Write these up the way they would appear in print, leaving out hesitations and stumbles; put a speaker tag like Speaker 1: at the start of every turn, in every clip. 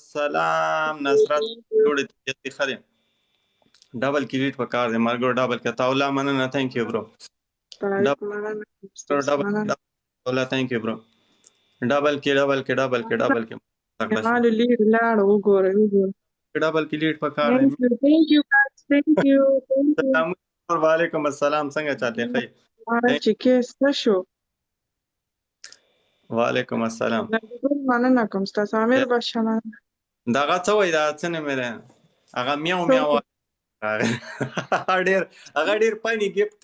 Speaker 1: السلام نصرت جوړې ته خدي ډبل کریډ په کار دی مرګ ډبل کته اوله مننه ثانک یو برو ډبل اوله ثانک یو برو ډبل کې
Speaker 2: مال لیډ لاړ وګوره
Speaker 1: ډبل کې لیډ په کار دی
Speaker 2: ثانک یو
Speaker 1: وعلیکم السلام څنګه چاته خی
Speaker 2: چې کیس شو
Speaker 1: وعلیکم السلام
Speaker 2: مننه کوم تاسو امیر بشنه
Speaker 1: دغه څه وای دا څه نه مې هغه میاو میاو ډیر پانی گیفت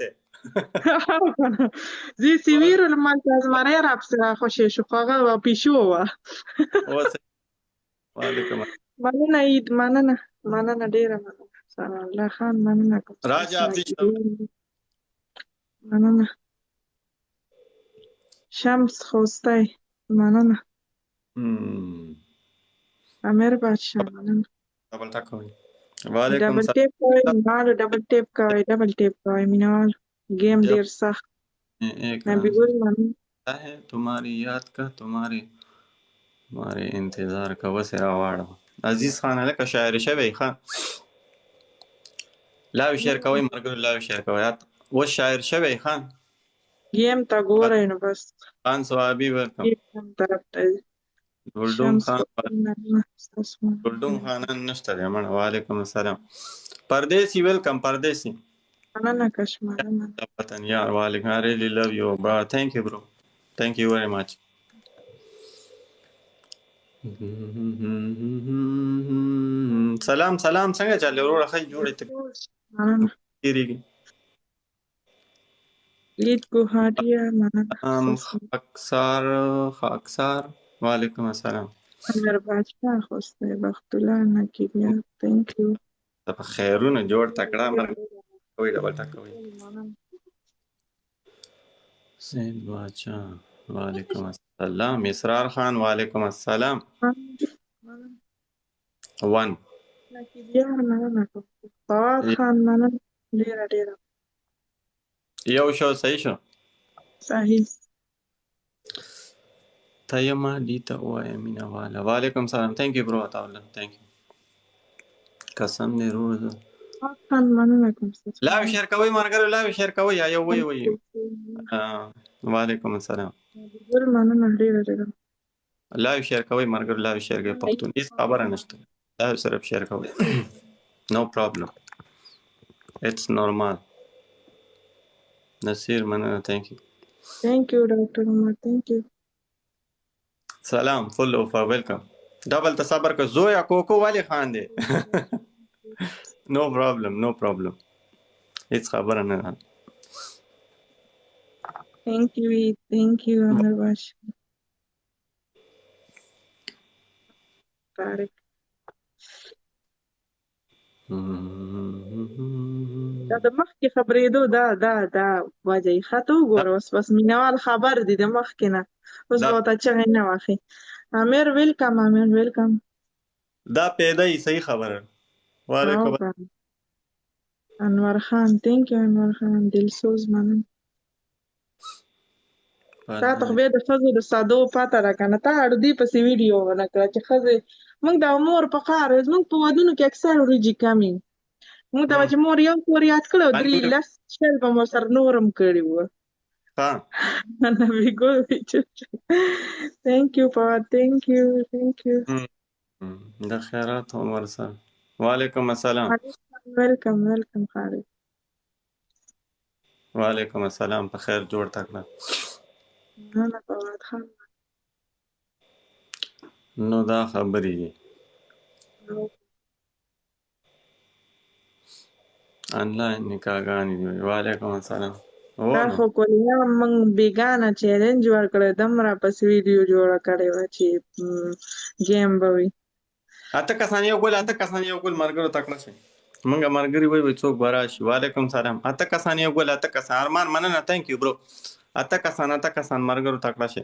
Speaker 2: زی سیویر المال از مره رابس خوشی شو هغه پیشو و
Speaker 1: وعلیکم
Speaker 2: مننه اید مننه ډیره مننه سلام الله خان مننه کوم
Speaker 1: راجا
Speaker 2: مننه شمس خوستی مننه امیر بادشاہ مننه
Speaker 1: ډبل ټاک کوي وعلیکم
Speaker 2: ډبل ټیپ کوي مال ډبل ټیپ کوي مینوال گیم ډیر سخت نبی ګل مننه
Speaker 1: ہے تمہاری یاد کا تمہارے انتظار کا وسرا واړه عزیز خان له شاعر شوی خان لا شعر کوي مرګ لا شعر کوي و شاعر شوی خان
Speaker 2: گیم تا ګورای نو بس
Speaker 1: خان صوابی ورته
Speaker 2: طرف ته
Speaker 1: ګلډون خان نشته دی من وعلیکم السلام پردیسی ویلکم پردیسی
Speaker 2: مننه کشمیر
Speaker 1: وطن یار وعلیکم I really love you bro thank you bro thank you very much سلام څنګه چالي وروړه خی جوړې ته کیږي
Speaker 2: لید ګوهاتیا مننه
Speaker 1: خاکسار وعلیکم السلام
Speaker 2: امیر بادشاہ خوسته بخت الله نکیبیا thank you
Speaker 1: په خیرونه جوړ تکړه مرګ کوي ډبل ټاک کوي سید بادشاہ وعلیکم السلام اسرار خان وعلیکم السلام 1
Speaker 2: نکیبیا مننه فواد خان مننه ډیره
Speaker 1: یو شو صحیح شو
Speaker 2: صحیح
Speaker 1: تایما دیتا وایا مینا والا وعلیکم السلام thank you bro تعالی thank you قسم دې روز
Speaker 2: خان مننه کوم
Speaker 1: لا شیر کوي مرګره لا شیر کوي یا یو وی وعلیکم السلام
Speaker 2: ګل مننه ډیره
Speaker 1: لا شیر کوي مرګره لا شیر کوي پښتون هیڅ خبره نشته لا صرف شیر کوي no problem it's normal نصیر مننه thank you
Speaker 2: ډاکټر عمر thank you
Speaker 1: سلام فل اوفر ویلکم ډبل تصبر کا زویا کوکو والی خان دی no problem هیڅ خبره نه ده
Speaker 2: thank you امیر بادشاہ طارق دا د مخکې خبرېدو دا وجه یې ښه ته وګوره اوس بس مینوال خبر دي د مخکې نه اوس به ورته چغې نه واخلي امیر ویلکم
Speaker 1: دا پیدا یې صحیح خبره وعلیکم
Speaker 2: انور خان thank you انور خان دلسوز مننه تا ته خو بیا د ښځو د سادو پته ده که نه تا اړدي پسې ویډیو ونه کړه چې ښځې موږ د مور په کار زموږ په ودونو کې اکثر وریجې کمې موږ ته به چې مور یو کور یاد کړی او 3 شل به مو سره نور هم کړي وو نبی ګل thank you فواد thank you
Speaker 1: د خیرات عمر سره وعلیکم السلام
Speaker 2: ویلکم خالد
Speaker 1: وعلیکم السلام په خیر جوړ تکړه
Speaker 2: مننه فواد خان
Speaker 1: نو دا خبرې دي آنلاین نکاحګانې دي وعلیکم السلام
Speaker 2: دا خو کولیا موږ بیګانه چیلنج ورکړی دم راپسې ویډیو جوړه کړې وه چې ګیم به وي
Speaker 1: اته کسان یو ګل ملګرو تکړه شي موږ ملګري وایو څوک به راشي وعلیکم سلام اته کسان یو ګل ارمان مننه ثانک یو برو اته کسان ملګرو تکړه شي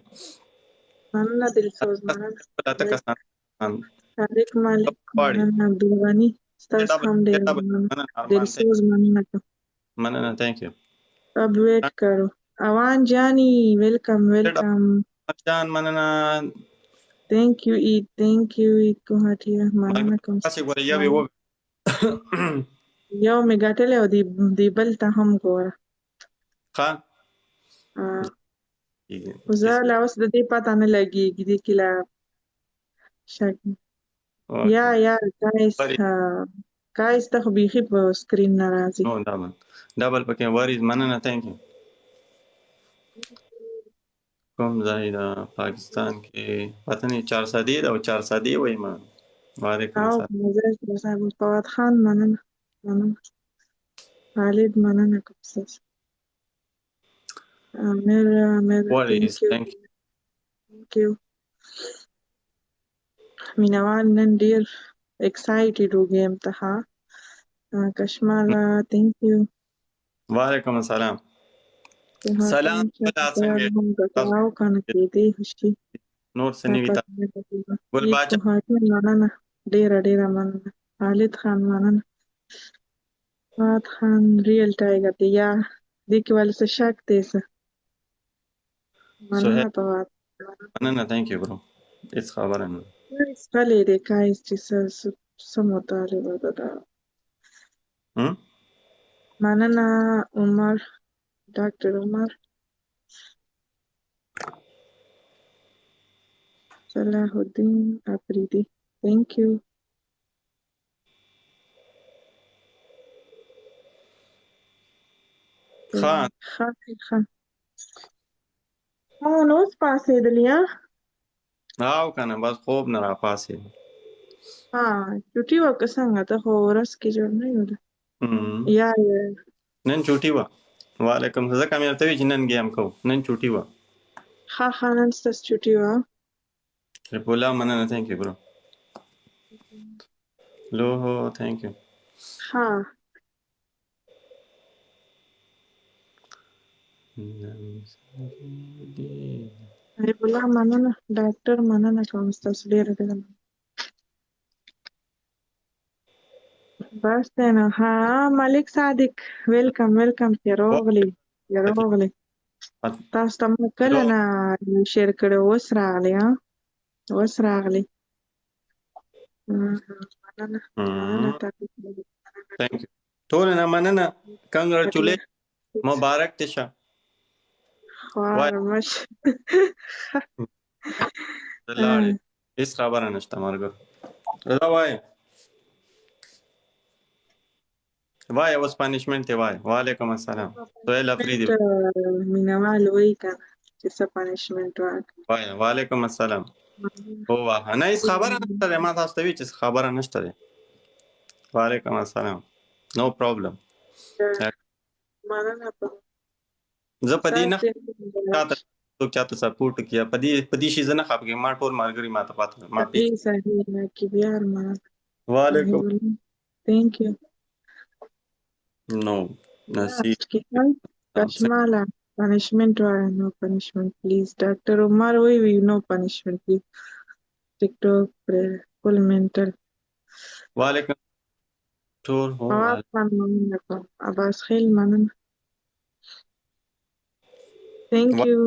Speaker 2: مننه دلسوز مننه
Speaker 1: اته کسان
Speaker 2: طارق مالک مننه عبدالغني ستاسو هم ډېر دلسوز
Speaker 1: مننه ثانک یو
Speaker 2: اب ویٹ کرو اوان جانی ویلکم
Speaker 1: جان مننه
Speaker 2: thank you Eid, thank you Eid کوهاټیه مننه کوم
Speaker 1: تاسې ګوره یو یې وګ
Speaker 2: یو مې ګټلی او دی بل ته هم ګوره
Speaker 1: ښه
Speaker 2: خو زه لا اوس د دې پته نه لګېږي دې کې لا شک یا کایس ته خو بیخي په سکرین نه راځي
Speaker 1: نو ډبل پکې وریز مننه تhank you کوم ځای د پاکستان کې پته نه 400 او 400 وای ما وعلیکم
Speaker 2: او
Speaker 1: السلام
Speaker 2: مزاج صاحب فواد خان مننه خالد مننه کوم څه امیر
Speaker 1: وریز
Speaker 2: thank you مینوال نن ډیر excited و گیم ته ها کشماله thank you
Speaker 1: وعلیکم السلام
Speaker 2: سلام
Speaker 1: سلام بلا څنګه
Speaker 2: او کنه کې دی هشي
Speaker 1: نور سنوي تا ګل باچا
Speaker 2: مننه ډیره مننه خالد خان مننه فات خان ریل ټایګر دی یا دې کې ول څه شک دی څه مننه فواد
Speaker 1: مننه thank you bro هیڅ خبره نه
Speaker 2: کله دې کایس چې څه مطالبه ده مننه عمر ډاکټر عمر صلاح الدین افریدی thank you
Speaker 1: خان
Speaker 2: نو اوس پاسېدلې
Speaker 1: او کنه بس خوب نه را پاسې
Speaker 2: چوټي وکړه څنګه ته خو ورځ کې جوړ نه یو یا
Speaker 1: نن چوټي وه وعلیکم ځکه مې ورته وی چې نن ګیم کوو نن چوټي وه
Speaker 2: ښه نن ستاسو چوټي وه
Speaker 1: شریف الله مننه thank you bro لوهو thank you
Speaker 2: شریف الله مننه ډاکټر مننه کوم ستاسو ډیره بس نو ملک صادق ویلکم چې راغلی تاسو ته مو کله نه شیر کړی اوس راغلی مننه
Speaker 1: thank you ټول نه مننه کنګراچولیشن مبارک ته شه
Speaker 2: خوار مش
Speaker 1: هیڅ خبره نشته مرګ دا وای اوس پنیشمنت دی وای وعلیکم السلام سهیل افریدی
Speaker 2: مینوال وای کنه چې څه پنیشمنت
Speaker 1: وای وعلیکم السلام او واه نه هیڅ خبره نشته ما تاسو ته وی چې خبره نشته وعلیکم السلام نو پرابلم
Speaker 2: مننه
Speaker 1: زه پدې نه چاته څوک چاته سپورټ کیا پدې شي زنه خپګه ما ټول مارګري ما ته پاتره ما پی
Speaker 2: صحیح نه کی بیا مننه
Speaker 1: وعلیکم
Speaker 2: thank you
Speaker 1: نو نصیب
Speaker 2: کشماله punishment وای no punishment please ډاکټر عمر وی no punishment please ټیکټاک فل منټل
Speaker 1: وعلیکم ټول هو
Speaker 2: عباس خیل مننه thank you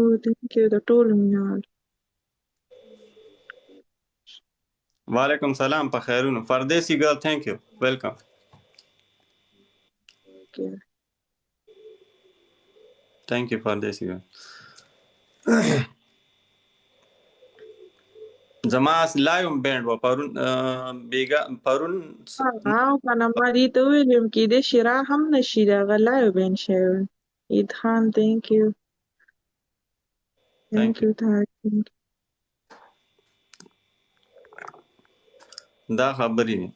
Speaker 2: د ټول مینوال
Speaker 1: وعلیکم سلام په خیرونو فردیسی ګرل thank you welcome thank you فردیسی ګرل زما لایم بینډ و پرون بیګا پرون
Speaker 2: کنه ما دې ته ویلم کې دې شرا هم نشي دا غلایو بین شوی اید خان thank you
Speaker 1: دا خبرې دي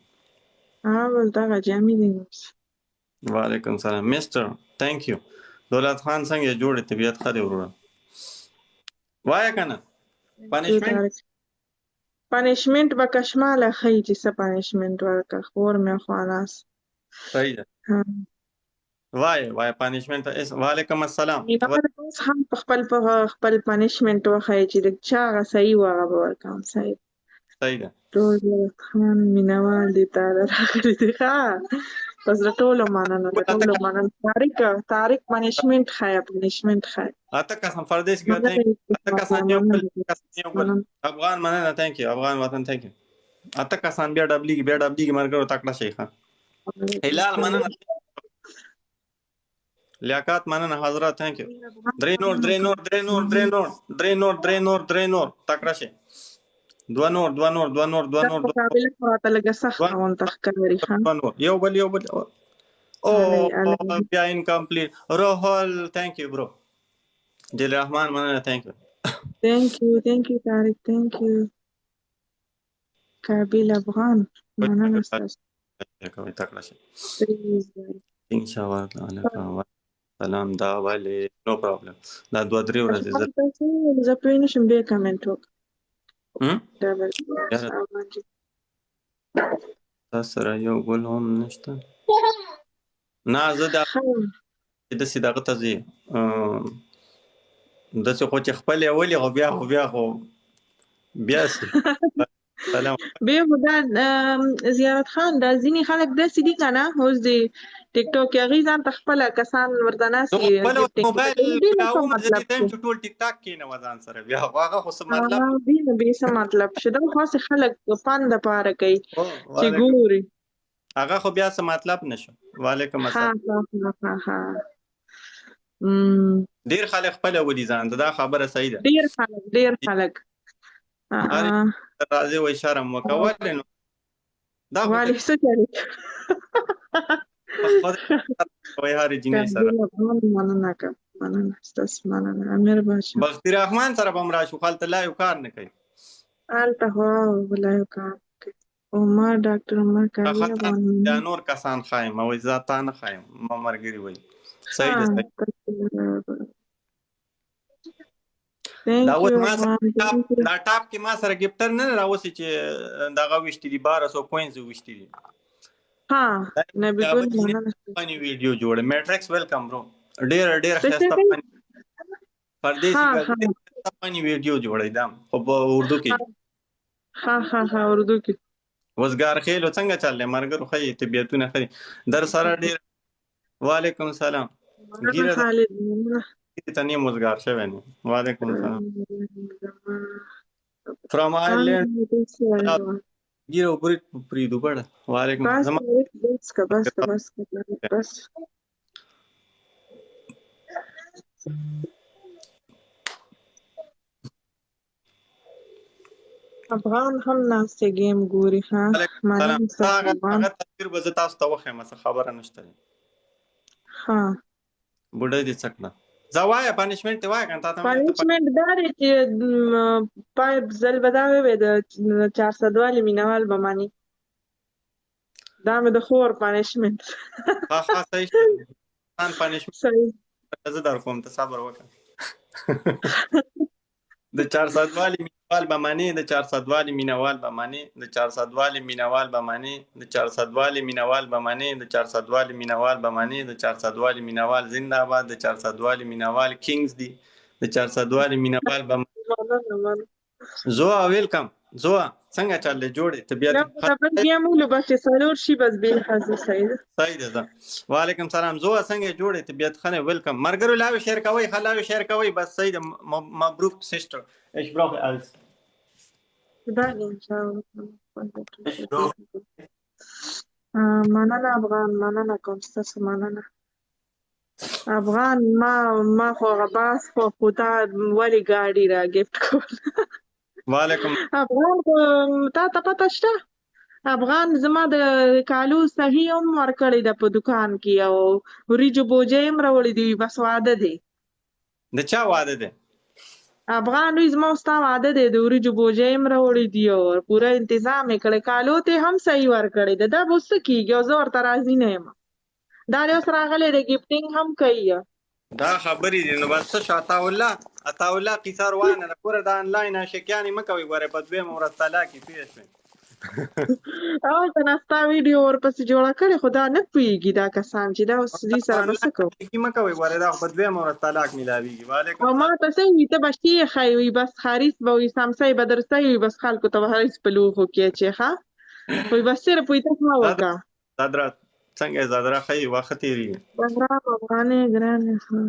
Speaker 2: بس دا جامې دي
Speaker 1: وعلیکم سلام مستر thank you دولت خان څنګه جوړې طبیعت ښه دی وروره وایه کنه
Speaker 2: پنیشمنت به کشماله ښایي چې څه پنیشمنت ورکړه خور مې خوالاس
Speaker 1: صحیح ده وایه پنیشمنت وعلیکم السلام
Speaker 2: هم خپل پنیشمنت وښایي چې د چا هغه صحیح و هغه به ورکړم صحیح ده ټول خان مینوال دې تا راغلی دی ښه بس د ټولو مننه د ټولو مننه طارق پنشمنت خای پنشمنت خای
Speaker 1: اته کسان فردیس کې
Speaker 2: مننه
Speaker 1: اته کسان یو بل کسان یو بل
Speaker 2: مننه
Speaker 1: افغان مننه ثانک یو افغان وطن ثانک یو اته کسان بیا ډبلیږي مرګرو تکړه شي ښه هلال مننه لیاقت مننه حضرت ثانک یو درې نور تکړه شي دوه نور
Speaker 2: دا مقابله خواته لږه سخته غونته ښکاري ښه
Speaker 1: نور یو بل او بیا انکمپلیټ روحل ثانک یو برو دل رحمان مننه ثانک یو
Speaker 2: ثانک یو طارق ثانک یو کابل افغان مننه ستاسو
Speaker 1: کوي تکړه شي ان شاء الله سلام دا ولې نو پرابلم دا 2-3 ورځې
Speaker 2: زه پوه نشم بیا کمنټ وکړم دا به
Speaker 1: تاسو سره یو ګل هم نشته نه زه دا داسې دغه ته ځي داسې خو چې خپل یې ولي خو بیا خو بیا سي سلام
Speaker 2: بیا خو دا زیارت خان دا ځینې خلک داسې دي که نه اوس د ټیک ټاک هغوی ځان ته خپله کسان ورته ناست دي
Speaker 1: موبایل چې ټول ټیک ټاک کښېنوه ځان سره بیا هغه خو څه مطلب
Speaker 2: بې څه مطلب شي دا خو هسې خلک فن دپاره کوي چې ګوري
Speaker 1: هغه خو بیا څه مطلب نشو وعلیکم السلام ډېر خلک خپله ولي ځان ته دا خبره صحیح ده
Speaker 2: ډېر خلک
Speaker 1: راځي وایي شرم وکړه ولې نو دا
Speaker 2: والي څه کوي
Speaker 1: وایي هرې جینۍ سره
Speaker 2: مننه کوم مننه ستاسو مننه امیر باشا
Speaker 1: بختي رحمان سره به هم راشو خو هلته لایو کار نه کوي
Speaker 2: هلته خو لایو کار کوي عمر ډاکټر عمر کابل
Speaker 1: دا نور کسان خایم وایي زه تا نه خایم ما ملګري وایي صحیح ده دا اوس ما سره دا ټاپ کې ما سره ګفټر نه راوځي چې دغه وشتي دي 1200 کوینز وشتي دي نبی ګل فنی ویډیو جوړه میټرکس ویلکم برو ډیر خسته پردیسی فنی ویډیو جوړه دم خو په اردو کې
Speaker 2: ها اردو کې
Speaker 1: وزګار خېلو څنګه چلې مرګرو خې طبيعتونه خې در سره ډیر وعلیکم السلام
Speaker 2: ګیره خالد
Speaker 1: ته نیم وزګار شوی نه وعلیکم السلام فرام آیرلند ګیره وګورئ پریدو بړه وعلیکم السلام
Speaker 2: بس افغان هم ناسته گیم ګوري ها
Speaker 1: هغه تصویر به زه تاسو ته وښیم څه خبره نشته
Speaker 2: ها
Speaker 1: بوډۍ دې څه کړه زه وایه پنشمنټ دې وایه که نه تا ته
Speaker 2: پنشمنټ دا دی چې پای ځل به دا ووی د 400 والي مینهوال به مني دا مې د خور پنشمنټ
Speaker 1: ښه صحیح پنشمنټ زه در کوم ته صبر وکړه د 400 والي مینهوال به مني د 400 والي مینهوال به مني د 400 والي مینهوال به مني د 400 والي مینهوال به مني د 400 والي مینهوال به مني د 400 والي مینهوال زنده باد د 400 والي مینهوال کینګز دي د 400 والي مینهوال به زوه ویلکم زوه څنګه چلې جوړې طبیعت
Speaker 2: خبر گیم ولو بس سالور شي بس به حاضر
Speaker 1: صحیح ده وعلیکم السلام زوه څنګه جوړې طبیعت خنه ویلکم مرګرو لاوي شیر کوي خلاوي شیر کوي بس صحیح ده مبروک سیسټر ايش brauche alles
Speaker 2: مننه افغان مننه کوم ستاسو مننه افغان ما خو غباس خو تا ولی ګاډي را گیفت کول
Speaker 1: وعلیکم
Speaker 2: افغان تا پته شته افغان زما د کالو صحیح هم ورکړی ده په دکان کې او وریجو بوجۍ هم راوړي دي بس واده دی
Speaker 1: د چا واده دی
Speaker 2: افغان وی زما ستا واده دی د وریجو بوجۍ هم راوړي دي او پوره انتظام یې کړی کالو ته هم صحیح ورکړی ده دا به اوس څه کېږي او زه ورته راضي نه یم دا دی اوس راغلی دی ګفټینګ هم کوي
Speaker 1: دا خبرې دي نو بس څه شو عطاالله قیصه روانه ده ګوره دا انلاین عاشقیانې مه کوئ ګوره په دویمه ورځ طلاق یې پوه شوې
Speaker 2: هلته نه ستا ویډیو ورپسې جوړه کړې خو دا نه پوهېږي دا کسان چې دا اوس دې سره به څه کوو
Speaker 1: مه کوئ ګوره دا خو په دویمه ورځ طلاق میلاویږي وعلیکم
Speaker 2: او ما ته څه وي ته به شې ښایي وي بس خاریس به وي سمسی به در څه وي بس خلکو ته به خاریس په لوښو کې اچې ښه وي بس صرف وي ته ښه وکړه
Speaker 1: حضرت څنګه زاد راخی وخت تیریږي
Speaker 2: ګرانې ها.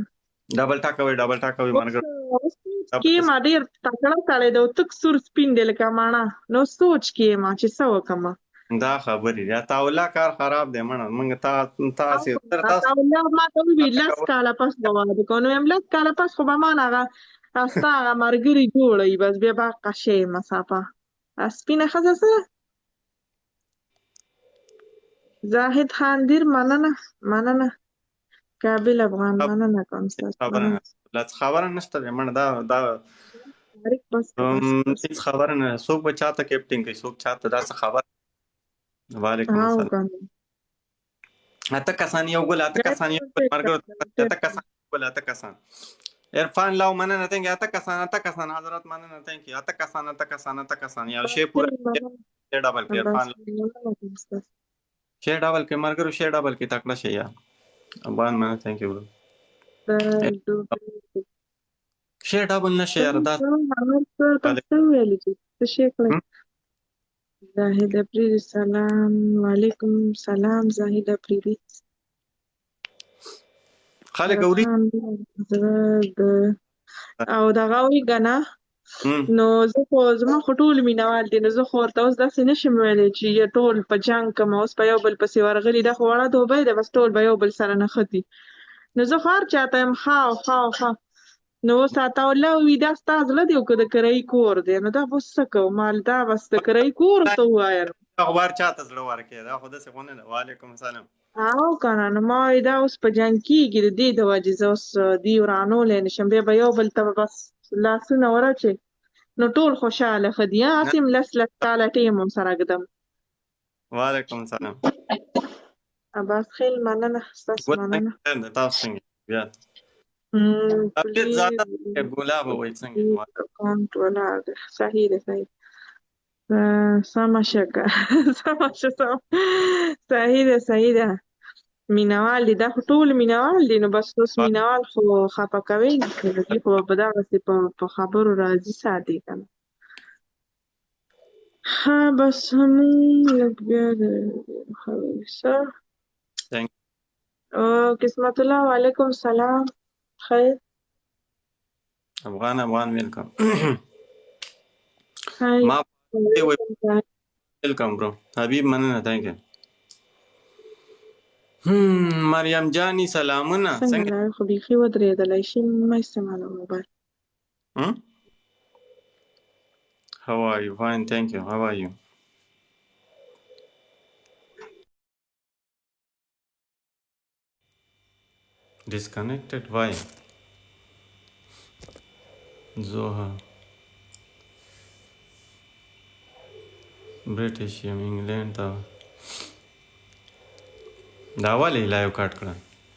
Speaker 1: ډبل ټاکوي
Speaker 2: اوس
Speaker 1: ملګرو
Speaker 2: اوس سوچ کې ما ډېر تکړه سړی دی او تک سور سپین دی لکه ماڼه نو سوچ کې ما چې څه وکړمه
Speaker 1: دا خبرې یا تاولا کار خراب دی مړه موږ تاسې تاسو
Speaker 2: الله ما ته وی لس کاله پس به واده کوو نو یم لس کاله پس خو به ما نه هغه ستا هغه ملګري جوړوي بس بیا به قشې مسافه سپینه ښځه څه زاهد خان ډېر مننه کابل افغان مننه کوم ستاسو مننه
Speaker 1: خبره نشته دی مړه دا
Speaker 2: تاریخ بس
Speaker 1: هیڅ خبره نه څوک به چاته کیپټینګ کوي څوک چاته داسې خبره وعلیکم
Speaker 2: او
Speaker 1: السلام
Speaker 2: کنه
Speaker 1: اته کسان یو ګل اته کسان یو ګل ملګرو اته کسان ګل اته کسان عرفان لاو مننه تنګ اته کسان حضرت مننه تنګ اته کسان یو شی پورا شی ډبل کې عرفان شی ډبل کې ملګرو شی ډبل کې تکړه شي یا ابان مننه تنګ یو شی ډبل نشه یار دا
Speaker 2: تاسو ویل چې شي کړی زاهد افریدي سلام وعلیکم سلام زاهد افریدي
Speaker 1: خلک اوري
Speaker 2: او دغه وی کنه نو زه خو زما خو ټول مینوال دي نو زه خو ورته اوس داسې نشم ویلی چې ټول په جنګ کوم اوس په یو بل پسې ورغلي دا خو وړه دوبۍ ده بس ټول به یو بل سره نښتي نو زه خو هر چاته یم ښه نو اوس عطاالله وي دا ستا زړه دی او که د کرایي کور دی نو دا به اوس څه کوو مال دا بس د کرایي کور ورته ووایه
Speaker 1: اخبار چاته زړه ورکړي دا خو داسې خو نه ده وعلیکم السلام
Speaker 2: او کنه نو ما وایي دا اوس په جنګ کېږي د دې د وجې زه اوس دې ورانولی نشم بیا به یو بل ته بس لاسونه ورچې نو ټول خوشحاله ښه دي هسې م لس کاله ټیم هم سره ږدم
Speaker 1: وعلیکم السلام
Speaker 2: عباس خیل مننه ستاسو مننه
Speaker 1: تاسو څنګه بیا
Speaker 2: پلیز
Speaker 1: ګلاب وای څنګه
Speaker 2: اکاونټ ولاړ دی صحیح دی سمه شکه صحیح ده مینوال دي دا خو ټول مینوال دي نو بس اوس مینوال خو خفه کوي دوی خو په دغسې په خبرو راضي ساتي که نه ها بس همون لږ بیا د خبرې څه قسمت الله وعلیکم سلام خیر
Speaker 1: افغان ویلکم
Speaker 2: خیر
Speaker 1: ما ویلکم برو حبیب مننه تhank you مریم جانی سلامونه
Speaker 2: څنګه لاره خو بیخي ودرېدلی شي مه استعمالوه موبایل
Speaker 1: How are you? Fine, thank you. How are you? Disconnected? Why? Zoha. British, England. دا والی لایو کټ کړه